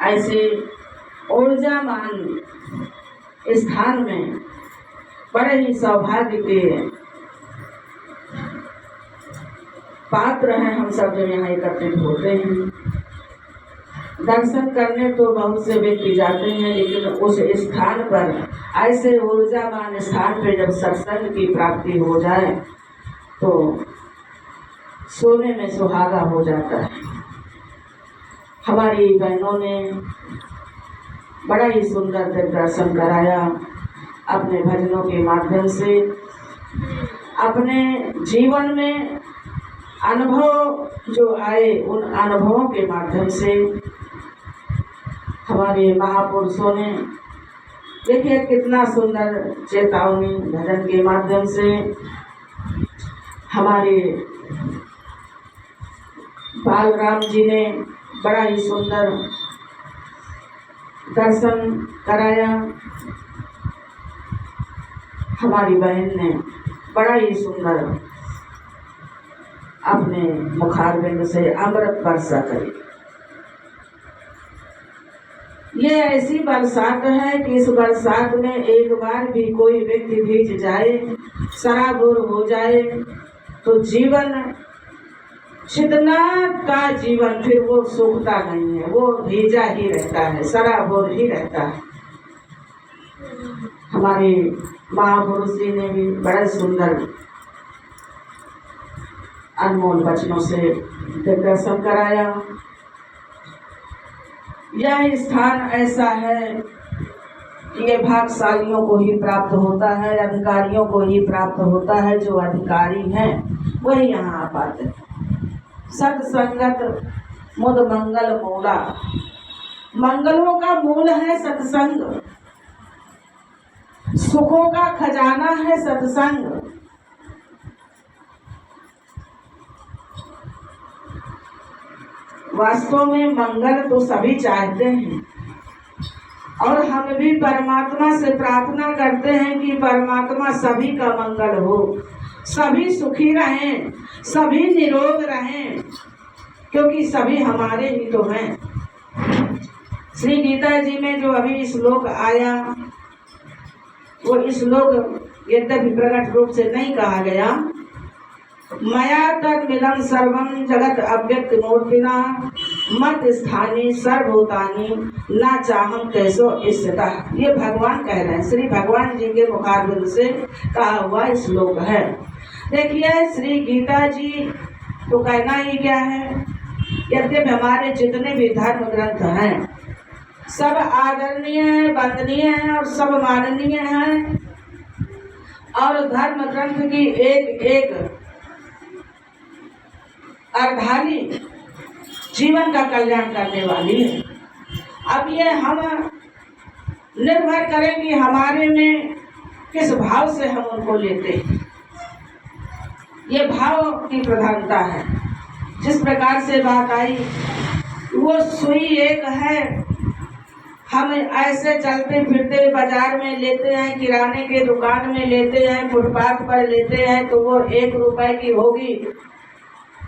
ऐसे ऊर्जामान स्थान में बड़े ही सौभाग्य के पात्र हैं हम सब जो यहाँ एकत्रित होते हैं। दर्शन करने तो बहुत से व्यक्ति जाते हैं, लेकिन उस स्थान पर, ऐसे ऊर्जामान स्थान पर जब सत्संग की प्राप्ति हो जाए तो सोने में सुहागा हो जाता है। हमारी बहनों ने बड़ा ही सुंदर दर्शन कराया अपने भजनों के माध्यम से। अपने जीवन में अनुभव जो आए उन अनुभवों के माध्यम से हमारे महापुरुषों ने देखिए कितना सुंदर चेतावनी भजन के माध्यम से हमारे बालराम जी ने बड़ा ही सुंदर दर्शन कराया। हमारी बहन ने बड़ा ही सुंदर अपने मुखारबिंद से अमृत वर्षा करी। ये ऐसी बरसात है कि इस बरसात में एक बार भी कोई व्यक्ति भीग जाए, सराबोर हो जाए तो जीवन जितना का जीवन फिर वो सूखता नहीं है, वो भीजा ही रहता है, सराबोर ही रहता है। हमारे महापुरुष जी ने भी बड़े सुंदर अनमोल वचनों से दर्शन कराया। यह स्थान ऐसा है कि ये भाग्यशालियों को ही प्राप्त होता है, अधिकारियों को ही प्राप्त होता है। जो अधिकारी हैं वही यहाँ आ पाते हैं। सत्संगत मुद मंगल मूला, मंगलों का मूल है सत्संग, सुखों का खजाना है सत्संग। वास्तव में मंगल तो सभी चाहते हैं और हम भी परमात्मा से प्रार्थना करते हैं कि परमात्मा सभी का मंगल हो, सभी सुखी रहें, सभी निरोग रहें, क्योंकि सभी हमारे ही तो हैं। श्री गीता जी में जो अभी श्लोक आया वो श्लोक यद्यपि प्रकट रूप से नहीं कहा गया। मया तद मिलम सर्वम जगत अव्यक्त मूर्तिना मत स्थानी सर्वभूतानि न चाहम कैसो स्थितः। ये भगवान कह रहे हैं, श्री भगवान जी के मुखारबिंद से कहा हुआ श्लोक है। देखिए श्री गीता जी तो कहना ही क्या है, यद्यपि हमारे जितने भी धर्म ग्रंथ हैं सब आदरणीय है, वंदनीय है और सब माननीय है, और धर्म ग्रंथ की एक एक अर्धाली जीवन का कल्याण करने वाली है। अब ये हम निर्भर करें कि हमारे में किस भाव से हम उनको लेते हैं। ये भाव की प्रधानता है। जिस प्रकार से बात आई वो सुई एक है, हम ऐसे चलते फिरते बाजार में लेते हैं, किराने के दुकान में लेते हैं, फुटपाथ पर लेते हैं तो वो 1 रुपए की होगी,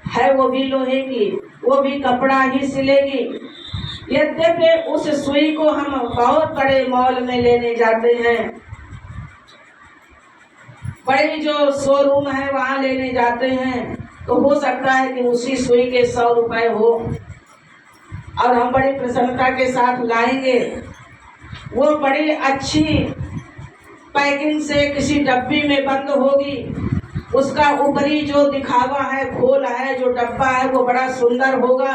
है वो भी लोहे की, वो भी कपड़ा ही सिलेगी। यद्यपि उस सुई को हम बहुत बड़े मॉल में लेने जाते हैं, बड़े जो शोरूम है वहाँ लेने जाते हैं, तो हो सकता है कि उसी सुई के 100 रुपए हो और हम बड़ी प्रसन्नता के साथ लाएंगे। वो बड़ी अच्छी पैकिंग से किसी डब्बी में बंद होगी, उसका ऊपरी जो दिखावा है, खोल है, जो डब्बा है वो बड़ा सुंदर होगा,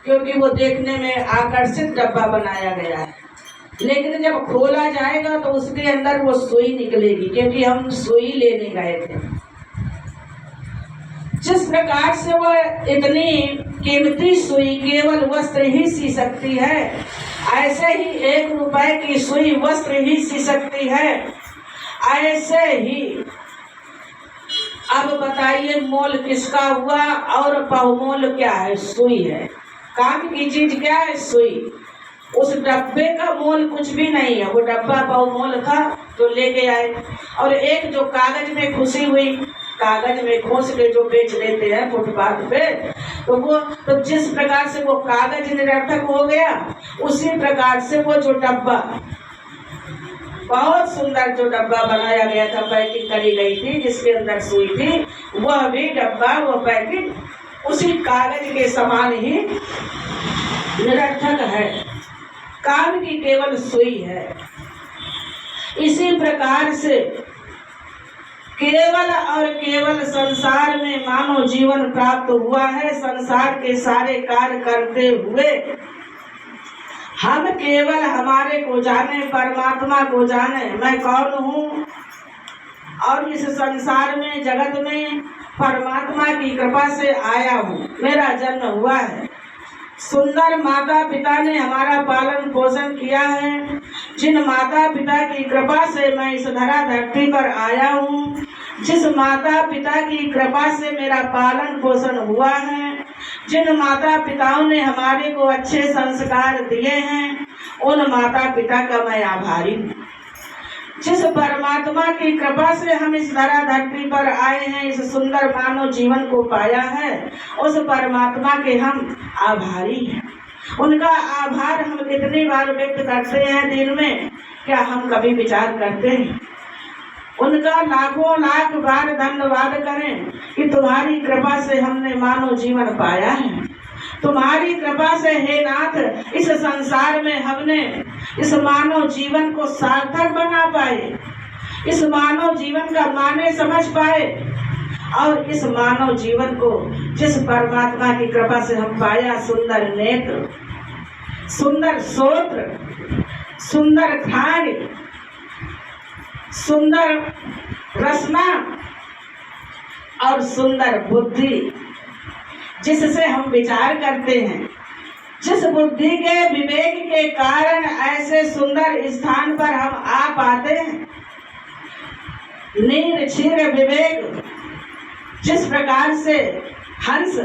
क्योंकि वो देखने में आकर्षित डब्बा बनाया गया है। लेकिन जब खोला जाएगा तो उसके अंदर वो सुई निकलेगी, क्योंकि हम सुई लेने गए थे। जिस प्रकार से वो इतनी कीमती सुई केवल वस्त्र ही सी सकती है, ऐसे ही 1 रुपए की सुई वस्त्र ही सी सकती है। ऐसे ही अब बताइए मोल किसका हुआ और बहुमोल क्या है? सुई है। काम की चीज क्या है? सुई। उस डब्बे का मोल कुछ भी नहीं है, वो डब्बा बहुमोल था तो लेके आए। और एक जो कागज में खुशी हुई, कागज में खोस के जो बेच लेते हैं फुटपाथ पे, तो जिस प्रकार से वो कागज निरर्थक हो गया, उसी प्रकार से वो जो डब्बा, बहुत सुंदर जो डब्बा बनाया गया था, पैकिंग करी गई थी, जिसके अंदर सुई थी, वह भी डब्बा, वो पैकिंग उसी कागज के समान ही निरर्थक है, काम की केवल सुई है। इसी प्रकार से केवल और केवल संसार में मानव जीवन प्राप्त हुआ है। संसार के सारे कार्य करते हुए हम केवल हमारे को जाने, परमात्मा को जाने, मैं कौन हूँ और इस संसार में, जगत में परमात्मा की कृपा से आया हूँ, मेरा जन्म हुआ है। सुंदर माता पिता ने हमारा पालन पोषण किया है, जिन माता पिता की कृपा से मैं इस धरा धरती पर आया हूँ, जिस माता पिता की कृपा से मेरा पालन पोषण हुआ है, जिन माता पिताओं ने हमारे को अच्छे संस्कार दिए हैं, उन माता पिता का मैं आभारी हूँ। जिस परमात्मा की कृपा से हम इस धरा धरती पर आए हैं, इस सुंदर मानव जीवन को पाया है, उस परमात्मा के हम आभारी हैं। उनका आभार हम कितनी बार व्यक्त करते हैं दिन में, क्या हम कभी विचार करते हैं? उनका लाखों लाख बार धन्यवाद करें कि तुम्हारी कृपा से हमने मानव जीवन पाया है। तुम्हारी कृपा से हे नाथ, इस संसार में हमने इस मानव जीवन को सार्थक बना पाए, इस मानव जीवन का माने समझ पाए, और इस मानव जीवन को जिस परमात्मा की कृपा से हम पाया, सुंदर नेत्र, सुंदर श्रोत्र, सुंदर घ्राण, सुंदर रसना और सुंदर बुद्धि, जिससे हम विचार करते हैं, जिस बुद्धि के विवेक के कारण ऐसे सुंदर स्थान पर हम आ पाते हैं। नीर क्षीर विवेक, जिस प्रकार से हंस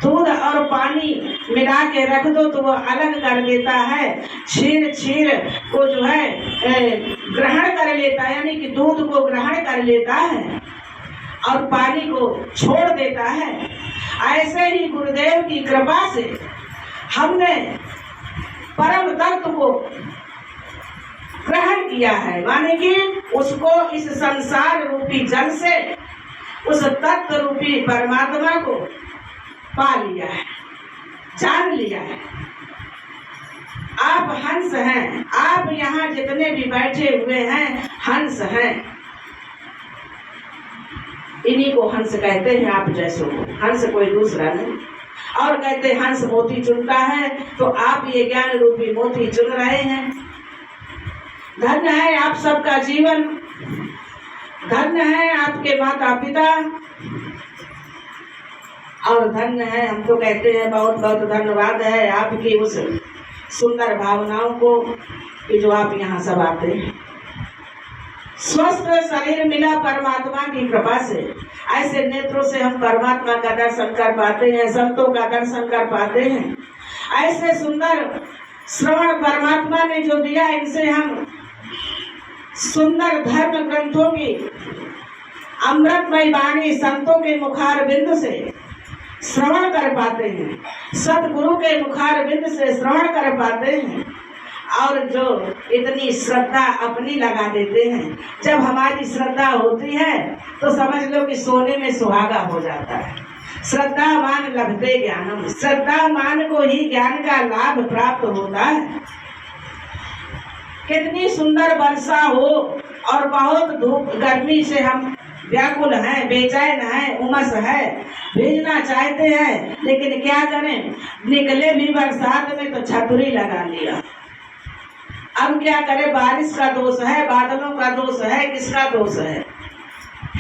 दूध और पानी मिला के रख दो तो वो अलग कर देता है, क्षीर को जो है ग्रहण कर लेता है, यानी कि दूध को ग्रहण कर लेता है और पानी को छोड़ देता है। ऐसे ही गुरुदेव की कृपा से हमने परम तत्व को ग्रहण किया है, माने कि उसको इस संसार रूपी जल से उस तत्व रूपी परमात्मा को पा लिया है, जान लिया है। आप हंस हैं, आप यहाँ जितने भी बैठे हुए हैं हंस हैं, इन्हीं को हंस कहते हैं। आप जैसो हंस कोई दूसरा नहीं। और कहते हंस मोती चुनता है, तो आप ये ज्ञान रूपी मोती चुन रहे हैं। धन्य है आप सबका जीवन, धन्य है आपके माता पिता, और धन्य है, हम तो कहते हैं बहुत बहुत धन्यवाद है आपकी उस सुंदर भावनाओं को कि जो आप यहाँ सब आते हैं। स्वस्थ शरीर मिला परमात्मा की कृपा से, ऐसे नेत्रों से हम परमात्मा का दर्शन कर पाते हैं, संतों का दर्शन कर पाते हैं। ऐसे सुंदर श्रवण परमात्मा ने जो दिया, इनसे हम सुंदर धर्म ग्रंथों की अमृतमय वाणी संतों के मुखार बिंद से श्रवण कर पाते हैं, सतगुरु के मुखार बिंद से श्रवण कर पाते हैं। और जो इतनी श्रद्धा अपनी लगा देते हैं, जब हमारी श्रद्धा होती है तो समझ लो कि सोने में सुहागा हो जाता है। श्रद्धा मान लभते ज्ञानम, श्रद्धा मान को ही ज्ञान का लाभ प्राप्त होता है। कितनी सुंदर वर्षा हो और बहुत धूप गर्मी से हम व्याकुल हैं, बेचैन हैं, उमस है, भीगना चाहते हैं, लेकिन क्या करें, निकले भी बरसात में तो छतरी लगा लिया। अब क्या करें, बारिश का दोष है, बादलों का दोष है, किसका दोष है?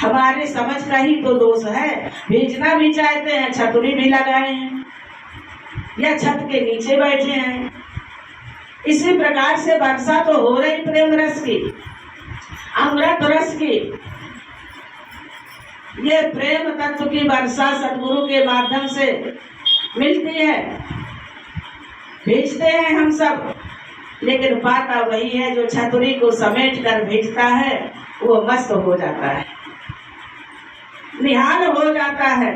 हमारे समझ का ही तो दोष है। भीगना भी चाहते हैं, छतरी भी लगाए हैं या छत के नीचे बैठे हैं। इसी प्रकार से वर्षा तो हो रही प्रेम रस की, अमृत रस की। ये प्रेम तत्व की वर्षा सदगुरु के माध्यम से मिलती है। भेजते हैं हम सब, लेकिन पाता वही है जो छतरी को समेट कर भेजता है, वो मस्त हो जाता है, निहाल हो जाता है।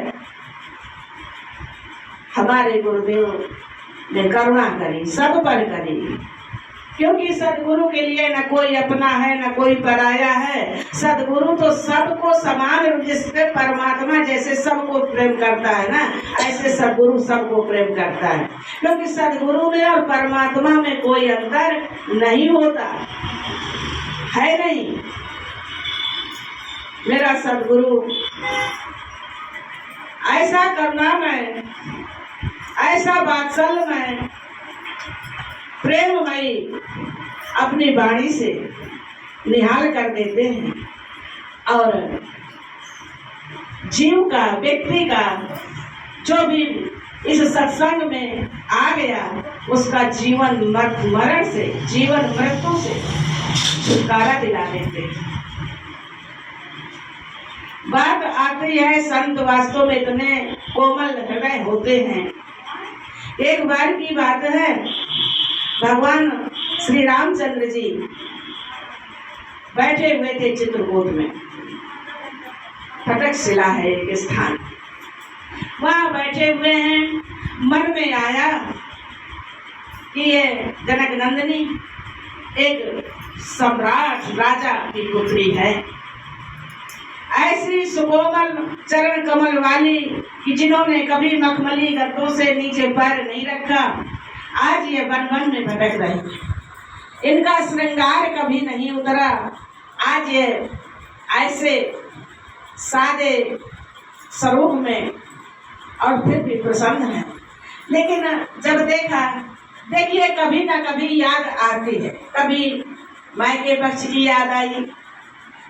हमारे गुरुदेव ने करुणा करी, सब पर करी, क्योंकि सदगुरु के लिए न कोई अपना है न कोई पराया है। सदगुरु तो सबको समान, जिससे परमात्मा जैसे सबको प्रेम करता है ना, ऐसे सदगुरु सबको प्रेम करता है, क्योंकि सदगुरु में और परमात्मा में कोई अंतर नहीं होता है। नहीं, मेरा सदगुरु ऐसा करुणामय, ऐसा वात्सल्यमय, प्रेममयी अपनी वाणी से निहाल कर देते हैं और जीव का, व्यक्ति का जो भी इस सत्संग में आ गया उसका जीवन मरण से, जीवन मृत्यु से छुटकारा दिला देते हैं। बात आती है, संत वास्तव में इतने कोमल हृदय होते हैं। एक बार की बात है, भगवान श्री रामचंद्र जी बैठे हुए थे चित्रकूट में, फटक शिला है एक स्थान, वहां बैठे हुए हैं। मन में आया कि ये जनक नंदिनी एक सम्राट राजा की पुत्री है, ऐसी सुकोमल चरण कमल वाली कि जिन्होंने कभी मखमली गद्दों से नीचे पैर नहीं रखा, आज ये वन वन में भटक रही है। इनका श्रृंगार कभी नहीं उतरा, आज ये ऐसे सादे स्वरूप में और फिर भी प्रसन्न है। लेकिन जब देखा, देखिए कभी ना कभी याद आती है, कभी मायके पक्ष की याद आई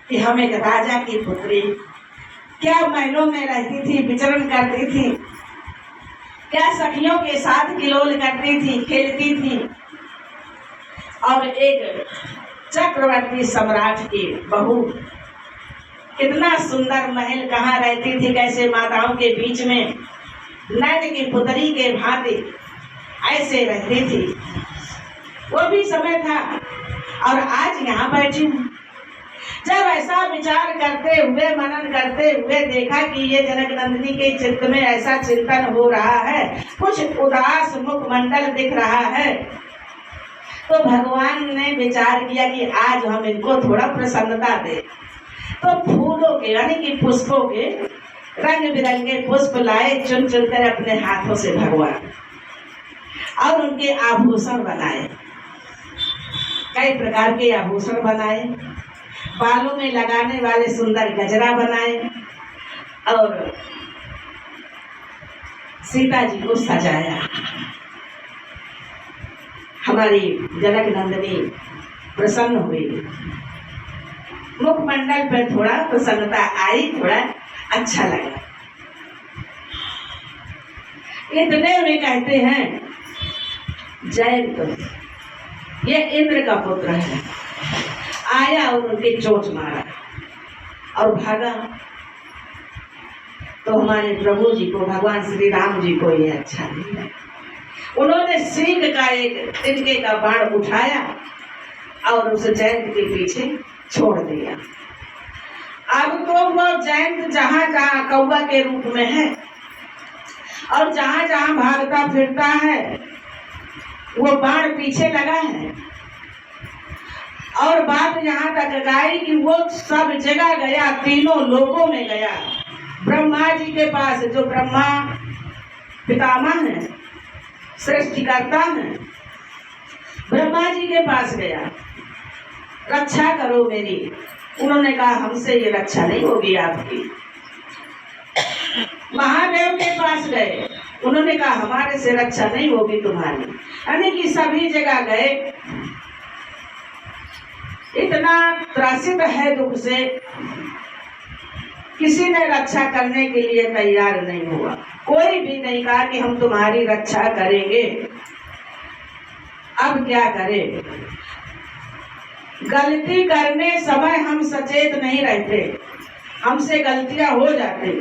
कि हम एक राजा की पुत्री, क्या महलों में रहती थी, विचरण करती थी, क्या सखियों के साथ किलोल करती थी, खेलती थी, और एक चक्रवर्ती सम्राट की बहू, कितना सुंदर महल, कहाँ रहती थी, कैसे माताओं के बीच में नैन की पुतरी के भांति ऐसे रहती थी। वो भी समय था और आज यहाँ बैठी हूँ। जब ऐसा विचार करते हुए, मनन करते हुए देखा कि ये जनक नंदिनी के चित्त में ऐसा चिंतन हो रहा है, कुछ उदास मुखमंडल दिख रहा है, तो भगवान ने विचार किया कि आज हम इनको थोड़ा प्रसन्नता दे। तो फूलों के यानी कि पुष्पों के रंग बिरंगे पुष्प लाए, चुन चुन कर अपने हाथों से भगवान, और उनके आभूषण बनाए, कई प्रकार के आभूषण बनाए, बालों में लगाने वाले सुंदर गजरा बनाए और सीता जी को सजाया। हमारी जनक नंदिनी प्रसन्न हुई, मुखमंडल पर थोड़ा प्रसन्नता आई, थोड़ा अच्छा लगा। इतने में कहते हैं जयंत, ये इंद्र का पुत्र है, आया और उनके चोट मारा और भागा। तो हमारे प्रभु जी को, भगवान श्री राम जी को ये अच्छा नहीं लगा। उन्होंने सींग का एक तिनके का बाण उठाया और उसे जयंत के पीछे छोड़ दिया। अब तो वो जयंत जहां जहां कौवा के रूप में है और जहां जहां भागता फिरता है, वो बाण पीछे लगा है। और बात यहाँ तक आई कि वो सब जगह गया, तीनों लोकों में गया। ब्रह्मा जी के पास, जो ब्रह्मा पितामह है, सृष्टिकर्ता है, ब्रह्मा जी के पास गया, रक्षा करो मेरी। उन्होंने कहा हमसे ये रक्षा नहीं होगी आपकी। महादेव के पास गए, उन्होंने कहा हमारे से रक्षा नहीं होगी तुम्हारी। यानी कि सभी जगह गए। इतना त्रसित है दुख से, किसी ने रक्षा करने के लिए तैयार नहीं हुआ। कोई भी नहीं कहा कि हम तुम्हारी रक्षा करेंगे। अब क्या करें? गलती करने समय हम सचेत नहीं रहते, हमसे गलतियां हो जाती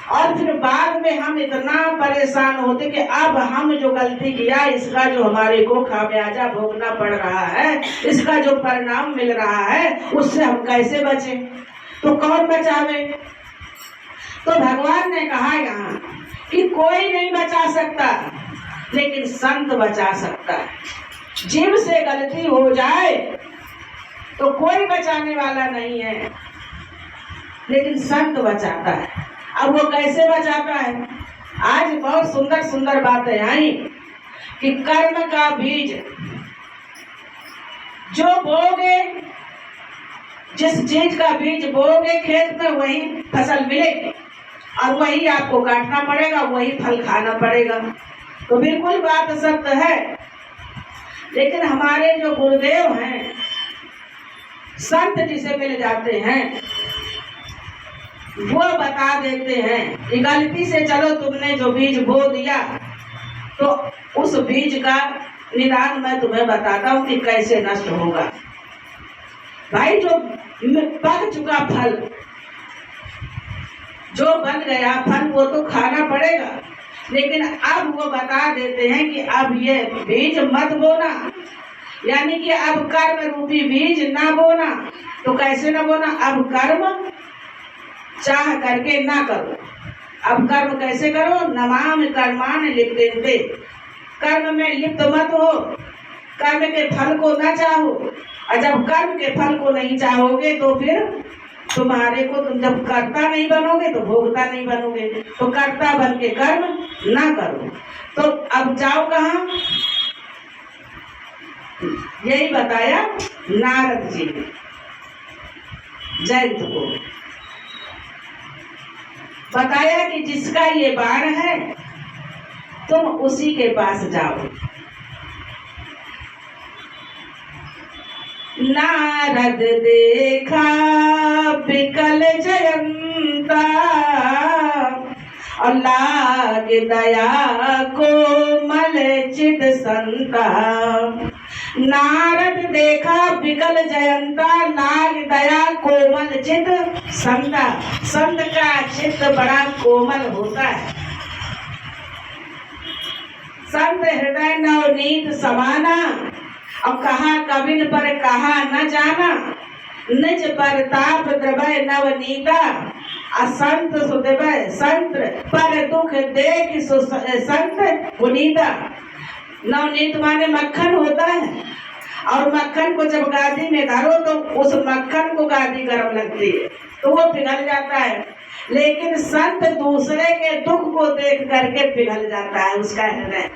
और फिर बाद में हम इतना परेशान होते कि अब हम जो गलती किया, इसका जो हमारे को खामियाजा भोगना पड़ रहा है, इसका जो परिणाम मिल रहा है, उससे हम कैसे बचें? तो कौन बचावे? तो भगवान ने कहा यहाँ कि कोई नहीं बचा सकता। लेकिन संत बचा सकता है। जीव से गलती हो जाए तो कोई बचाने वाला नहीं है, लेकिन संत बचाता है। अब वो कैसे बचाता है? आज बहुत सुंदर सुंदर बातें आई कि कर्म का बीज जो बोगे, जिस चीज का बीज बोगे खेत में वही फसल मिलेगी और वही आपको काटना पड़ेगा, वही फल खाना पड़ेगा। तो बिल्कुल बात सत्य है। लेकिन हमारे जो गुरुदेव हैं, संत जिसे मिल जाते हैं, वो बता देते हैं कि गलती से चलो तुमने जो बीज बो दिया तो उस बीज का निदान मैं तुम्हें बताता हूँ कि कैसे नष्ट होगा। भाई जो पक चुका फल, जो बन गया फल, वो तो खाना पड़ेगा। लेकिन अब वो बता देते हैं कि अब ये बीज मत बोना, यानी कि अब कर्म रूपी बीज ना बोना। तो कैसे ना बोना? अब कर्म चाह करके ना करो। अब कर्म कैसे करो? नमाम कर्मान लिप्यन्ते, कर्म में लिप्त मत हो, कर्म के फल को ना चाहो। और जब कर्म के फल को नहीं चाहोगे तो फिर तुम्हारे को, तुम जब कर्ता नहीं बनोगे तो भोगता नहीं बनोगे। तो कर्ता बन के कर्म ना करो। तो अब जाओ कहाँ? यही बताया नारद जी ने जयंत को, बताया कि जिसका ये बाण है तुम उसी के पास जाओ। नारद देखा बिकल जयंता और लाग दया कोमल चित संता। नारद देखा बिकल जयंता, लाग दया कोमल चित संता। संत का चित्त बड़ा कोमल होता है। संत हृदय नवनीत समाना, और कहा कबिन पर कहा न जाना, निज परताप द्रवय नवनीता। असंत सुदवय संत पर दुख देख संत पुनीता। नवनीत माने मक्खन होता है, और मक्खन को जब गादी में धरो तो उस मक्खन को गादी गर्म लगती है तो वो पिघल जाता है। लेकिन संत दूसरे के दुख को देख करके पिघल जाता है उसका हृदय।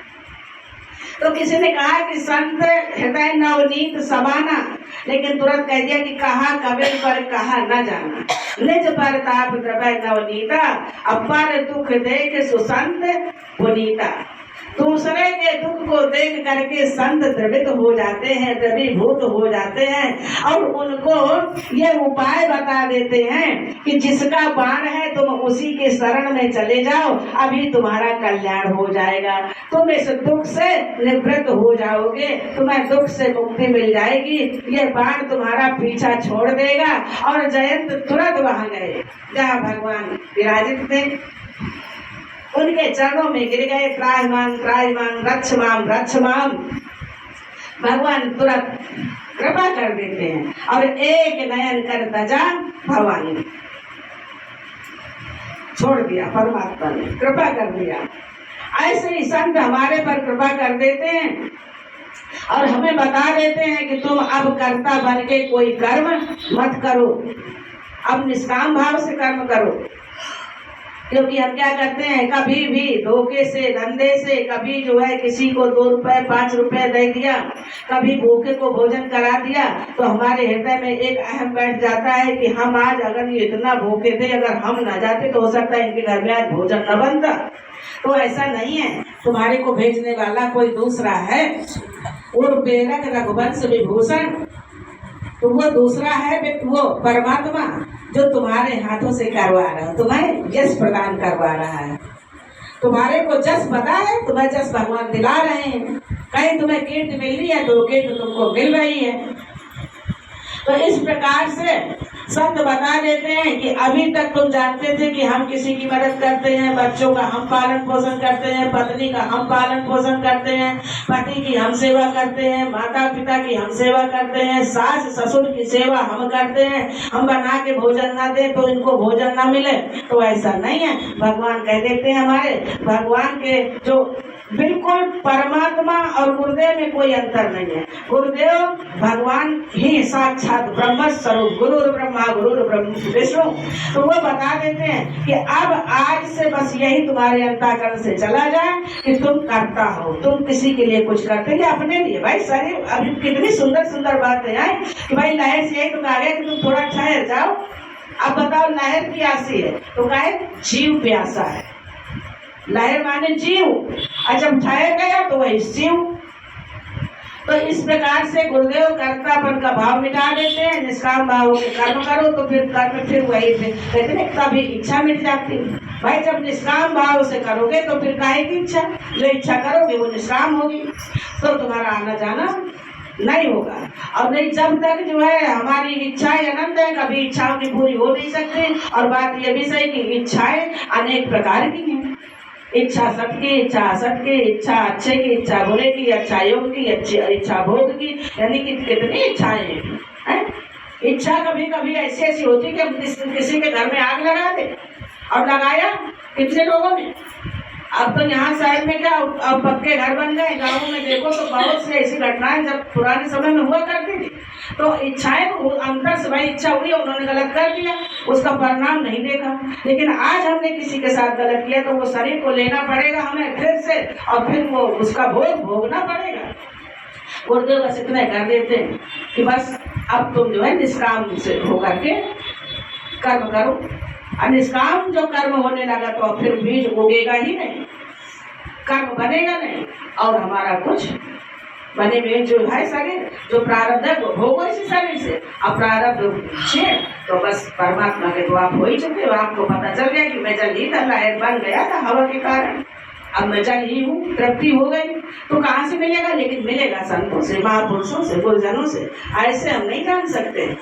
तो किसी ने कहा कि संत हृदय नवनीत समाना, लेकिन तुरंत कह दिया कि कहा कबिर पर कहा न जाना, निज परताप द्रवय नवनीता। अपर दुख देख सुसंत पुनीता। दूसरे के दुख को देख करके संत द्रवित हो जाते हैं, द्रवीभूत हो जाते हैं, और उनको ये उपाय बता देते हैं कि जिसका बाण है तुम उसी के शरण में चले जाओ, अभी तुम्हारा कल्याण हो जाएगा। तुम इस दुख से निवृत्त हो जाओगे, तुम्हें दुख से मुक्ति मिल जाएगी। ये बाण तुम्हारा पीछा छोड़ देगा। और जयंत तुरंत वहां गए जहाँ भगवान विराजित थे, उनके चरणों में गिर गए। त्राहिमाम त्राहिमाम रक्ष माम रक्ष माम। भगवान तुरंत कृपा कर देते हैं और एक नयन कर दजा भवानी, छोड़ दिया। परमात्मा ने कृपा कर दिया। ऐसे ही संत हमारे पर कृपा कर देते हैं और हमें बता देते हैं कि तुम अब कर्ता बन के कोई कर्म मत करो, अब निष्काम भाव से कर्म करो। क्योंकि हम क्या करते हैं, कभी भी धोखे से, धंधे से, कभी जो है किसी को 2 रुपए 5 रुपए दे दिया, कभी भूखे को भोजन करा दिया, तो हमारे हृदय में एक अहम बैठ जाता है कि हम आज अगर ये इतना भूखे थे, अगर हम न जाते तो हो सकता है इनके घर में आज भोजन न बनता। तो ऐसा नहीं है, तुम्हारे को भेजने वाला कोई दूसरा है। और बेरक रघुवंश विभूषण, तो वो दूसरा है, वो परमात्मा जो तुम्हारे हाथों से करवा रहा है, तुम्हें यश प्रदान करवा रहा है। तुम्हारे को जस पता है, तुम्हें जस भगवान दिला रहे हैं। कहीं तुम्हें कीर्ति मिल रही है तो कीर्ति तुमको मिल रही है। तो इस प्रकार से संत बता देते हैं कि अभी तक तुम जानते थे कि हम किसी की मदद करते हैं, बच्चों का हम पालन पोषण करते हैं, पत्नी का हम पालन पोषण करते हैं, पति की हम सेवा करते हैं, माता पिता की हम सेवा करते हैं, सास ससुर की सेवा हम करते हैं। हम बना के भोजन ना दें तो इनको भोजन ना मिले, तो ऐसा नहीं है। भगवान कह देते हैं, हमारे भगवान के जो बिल्कुल परमात्मा और गुरुदेव में कोई अंतर नहीं है। गुरुदेव भगवान ही साक्षात ब्रह्म स्वरूप, गुरु ब्रह्मा गुरु ब्रह्म विष्णु। तो वो बता देते हैं कि अब आज से बस यही तुम्हारे अंतःकरण से चला जाए कि तुम करता हो, तुम किसी के लिए कुछ करते हैं अपने लिए। भाई सारी अभी कितनी सुंदर सुंदर बातें आई कि भाई लहर से यही तुम आ गए कि तुम थोड़ा ठहर जाओ। अब बताओ लहर प्यासी है तो कहे जीव प्यासा है, लहर माने जीव, और जब ठहर गया तो वही शिव। तो इस प्रकार से गुरुदेव कर्तापन का भाव मिटा देते हैं, निष्काम भाव के कर्म करो तो फिर कर्म फिर वही कहते हैं तभी इच्छा मिट जाती है। भाई जब निष्काम भाव से करोगे तो फिर काहे की इच्छा, जो इच्छा करोगे वो निष्काम होगी, तो तुम्हारा आना जाना नहीं होगा। और नहीं जब तक जो है हमारी इच्छाएं अनंत है, कभी इच्छाओं की पूरी हो नहीं सकती। और बात ये भी सही कि इच्छाएं अनेक प्रकार की हैं, इच्छा सबकी, इच्छा असत इच्छा अच्छे की, इच्छा बुरे की, अच्छा योग की, अच्छी इच्छा भोग की, यानी कि कितनी इच्छाएं हैं। इच्छा कभी कभी ऐसी ऐसी होती कि किसी के घर में आग लगा दे, और लगाया कितने लोगों ने। अब तो यहाँ शहर में क्या अब पक्के घर बन गए, गाँव में देखो तो बहुत सी ऐसी घटनाएं जब पुराने समय में हुआ करती थी। तो इच्छाएं अंदर से भाई इच्छा हुई, उन्होंने गलत कर दिया, उसका परिणाम नहीं देखा। लेकिन आज हमने किसी के साथ गलत किया तो वो शरीर को लेना पड़ेगा हमें फिर से, और फिर वो उसका भोग भोगना पड़ेगा। गुरुदेव बस इतना कर देते हैं कि बस अब तुम जो है निष्काम से होकर के कर्म करो। निष्काम जो कर्म होने लगा तो फिर बीज उगेगा ही नहीं, कर्म बनेगा नहीं, और हमारा कुछ बने में जो है शरीर जो प्रारब्ध है वो भोगो इसी शरीर से। अब प्रारब्ध छे तो बस परमात्मा के तो आप हो ही चुके हो, आपको पता चल गया कि मैं जल ही था, लहर बन गया था हवा के कारण, अब मैं जल ही हूँ, तृप्ति हो गई। तो कहाँ से मिलेगा, लेकिन मिलेगा संतों से, महापुरुषों से, गुरुजनों से। ऐसे हम नहीं जान सकते।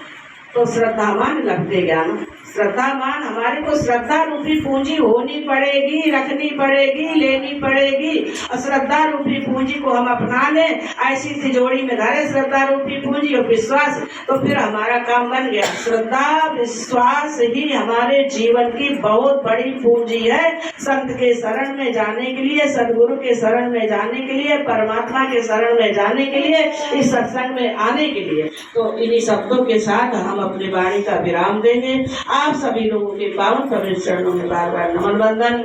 तो श्रद्धावान लगते ज्ञान, श्रद्धावान हमारे को श्रद्धा रूपी पूंजी होनी पड़ेगी, रखनी पड़ेगी, लेनी पड़ेगी। और श्रद्धा रूपी पूंजी को हम अपना लें, ऐसी तिजोरी में धरे श्रद्धा रूपी पूंजी और विश्वास, तो फिर हमारा काम बन गया। श्रद्धा विश्वास ही हमारे जीवन की बहुत बड़ी पूंजी है। संत के शरण में जाने के लिए, सदगुरु के शरण में जाने के लिए, परमात्मा के शरण में जाने के लिए, इस सत्संग में आने के लिए। तो इन्हीं शब्दों के साथ हम अपनी वाणी का विराम देंगे। आप सभी लोगों के पावन पवित्र चरणों में बार बार नमन वंदन।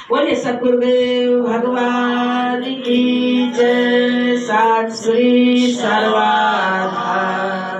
बोलिए सद्गुरुदेव भगवान की जय। सात श्री सर्वाधार।